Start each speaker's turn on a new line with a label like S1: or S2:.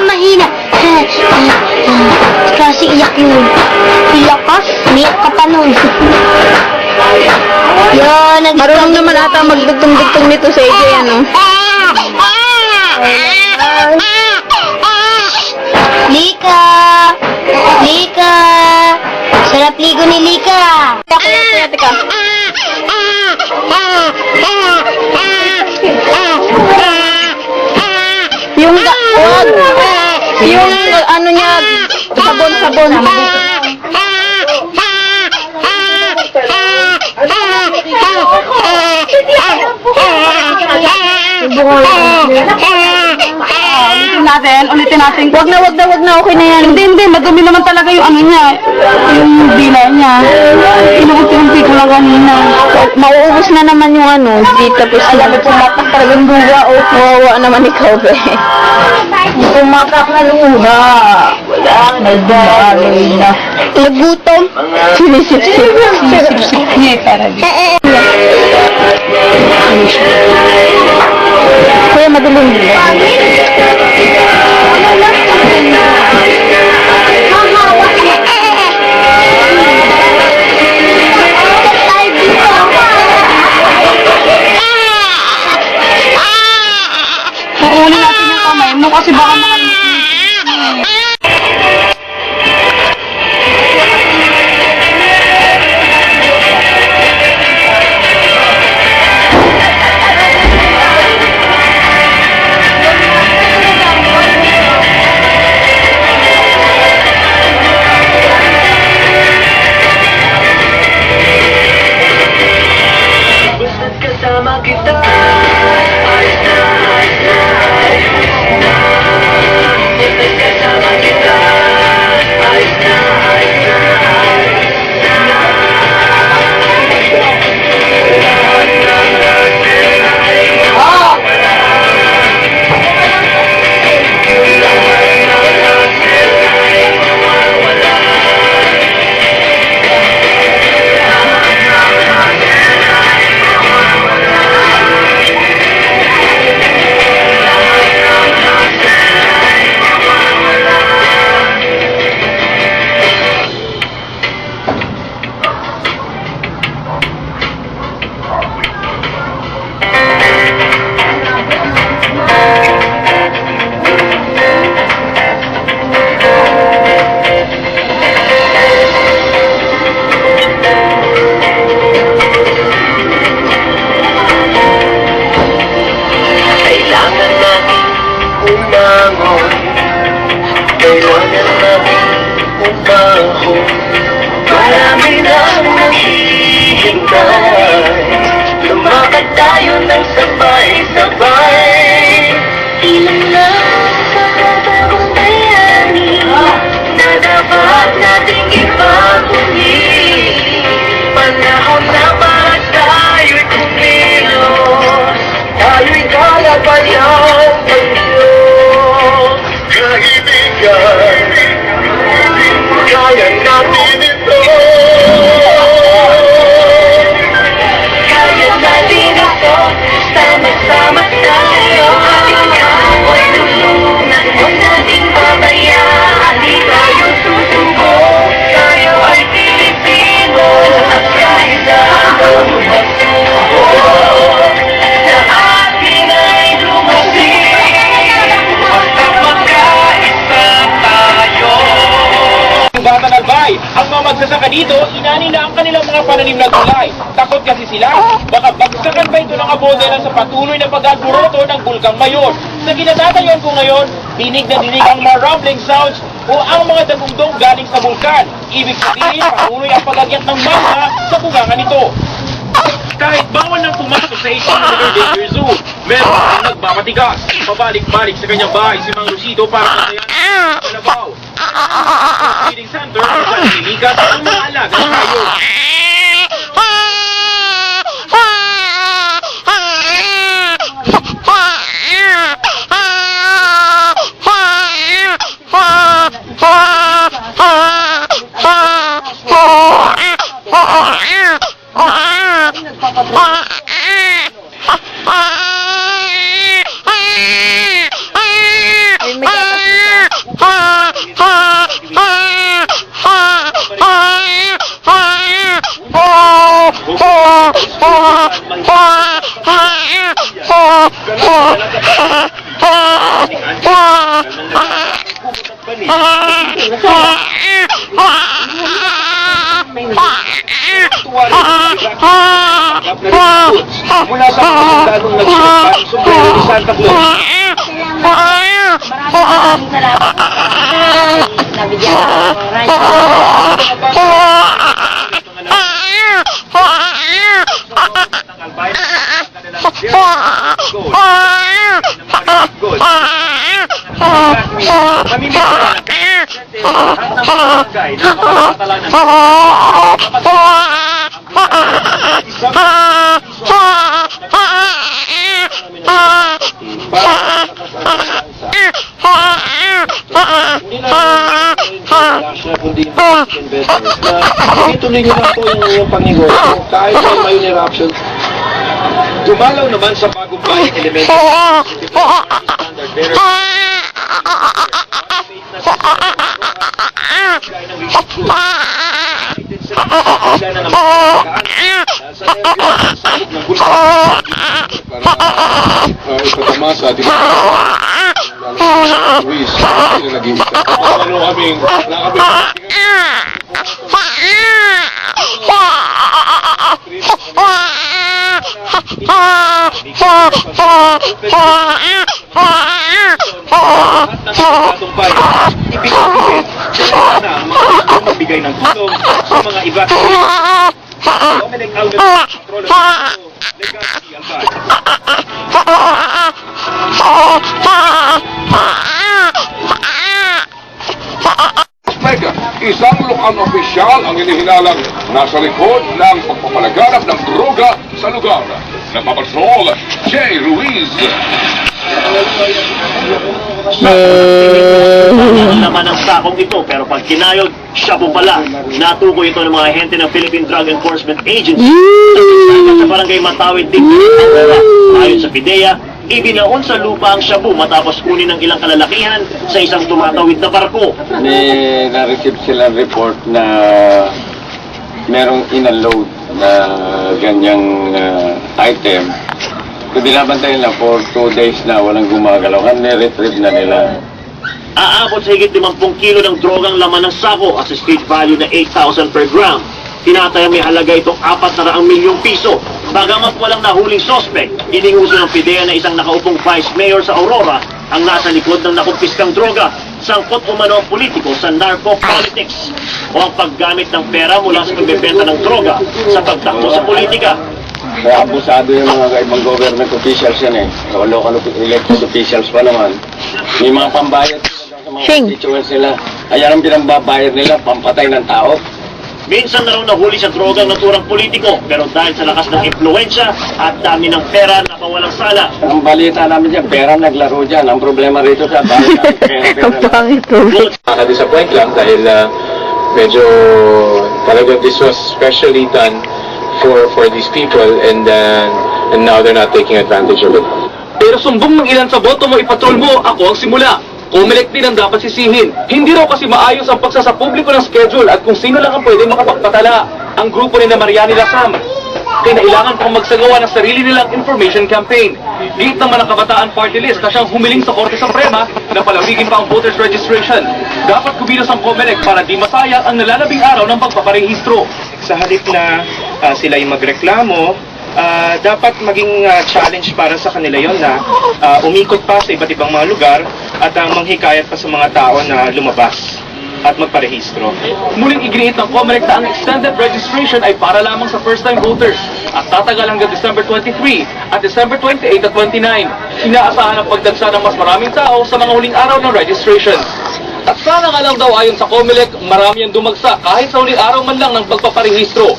S1: mahina. Kasi iyak yun. Iyak ka? Iyak ka pa nun. Yun,
S2: Marunong naman ata magdugtong-dugtong nito sa AJ, ano?
S1: Lika! Lika! Sarap ligo ni Lika!
S2: Teka. Yung wag. Yung ano niya, sabon-sabon. Ulitin natin. Wag na, okay na yan. Hindi, madumi naman talaga yung ano niya, yung dila niya. Inuunti-unti ko lang kanina. Mauubos na naman yung ano, di tapos alam mo, pumatak talagang duga, o kawawa naman ikaw, be. Pumatak na luha. Wala, nagdaaloy na. Nagutom. Sinisip-sip. Niya, parang. Kuya, madilim din. Kukunin natin yung kamay mo kasi baka
S3: marami na naghihintay. Lumakad tayo ng sabay-sabay. Ilan lang kahabang bayani na dapat nating ipagpuli. Panahon na para tayo'y kumilos. Tayo'y kalabayan ng Diyos. Kaibigan, kaya natin ito. Kaya natin ito. Sama-sama tayo. Ating ako'y tulungan. Huwag nating pabayaan. Di tayo susuko. Tayo ay Pilipino. At kahit saan ang magsuko na atin ay lumusik. Basta magkaisa tayo.
S4: Bata Albay, ang mga magsasaka dito, inani na ang kanilang mga pananim na gulay. Takot kasi sila, baka bagsakan pa ito ng abondela sa patuloy na pag-alburoto ng Bulkang Mayon. Sa kinatatayuan ko ngayon, dinig na dinig ang mga rumbling sounds o ang mga dagundong galing sa bulkan. Ibig sabihin, patuloy ang pag-agyat ng mangga sa bungangan nito. Kahit bawal nang pumasok sa isang danger zone, meron ang nagmamatigas. Pabalik-balik sa kanyang bahay si Mang Rosito para pantayan ang kalabaw. Sa feeding center, sa nililigas ang mga alaga ng hayop.
S2: Ay, may gatas
S4: Mula sa mga lalong nagsulat sombrero ni Santa Claus.
S1: Maraming salamat. Nabigyan ako ng
S4: Ituloy nyo lang po yung panginegosyo kahit may eruption. Dumalaw naman sa bagong bayan elementary standard bearer. Ipatamasa at Luis, naging magbigay ng tulong sa mga iba. Dominic Alves, Legacy Albay.
S5: Mega, isang lokal opisyal ang inihinalang nasa likod ng pagpapalaganap ng droga sa lugar. Napapatrol, J. Ruiz.
S6: Ang naman ang sakong ito, pero pag kinayod, siya po pala. Natukoy ito ng mga ahente ng Philippine Drug Enforcement Agency sa barangay Matawid din. Ayon sa PIDEA, ibinaon sa lupa ang shabu matapos kunin ng ilang kalalakihan sa isang tumatawid na barko.
S7: May na-receive silang report na merong in-unload na ganyang item. So, binabantayan lang for 2 days na walang gumagalaw. Retrieve na nila.
S6: Aabot sa higit 50 kilo ng drogang laman ng sako at sa street value na 8,000 per gram. Tinataya may halaga itong 400 milyong piso. Bagamat walang nahuling sospek, ininguso ng PIDEA na isang nakaupong vice mayor sa Aurora ang nasa likod ng nakumpiskang droga. Sangkot umano ang politiko sa narco-politics o ang paggamit ng pera mula sa pagbebenta ng droga sa pagtakbo sa politika.
S7: Kaya abusado yung mga ibang government officials yan eh. O local elected officials pa naman. May mga pambayad sila sa mga constituents nila. Ayan ang pinambabayad nila, pampatay ng tao.
S6: Minsan na raw nahuli sa droga ng naturang politiko, pero dahil sa lakas ng impluensya at dami ng pera na pawalang sala.
S7: Ang balita namin dyan, pera naglaro dyan. Ang problema rito sa bayan namin, pera.
S8: Nakaka-disappoint lang dahil medyo talagang this was specially done for these people and now they're not taking advantage of it.
S4: Pero sumbong ng ilan sa boto mo, ipatrol mo, ako ang simula. Comelec din ang dapat sisihin. Hindi raw kasi maayos ang pagsasapubliko ng schedule at kung sino lang ang pwede makapagpatala. Ang grupo ni na Mariani Lasam. Kailangan pang magsagawa ng sarili nilang information campaign. Giit naman ang Kabataan Party List na siyang humiling sa Korte Suprema na palawigin pa ang voters registration. Dapat kumilos ang Comelec para di masayang ang nalalabing araw ng pagpaparehistro. Sa halip na sila yung magreklamo, dapat maging challenge para sa kanila yon na umikot pa sa iba't ibang mga lugar at manghikayat pa sa mga tao na lumabas at magparehistro. Muling iginiit ng Comelec na ang extended registration ay para lamang sa first-time voters at tatagal hanggang December 23 at December 28 at 29. Inaasahan ang pagdagsa ng mas maraming tao sa mga huling araw ng registration. At sana nga lang daw ayon sa Comelec, marami ang dumagsa kahit sa huling araw man lang ng pagpaparehistro.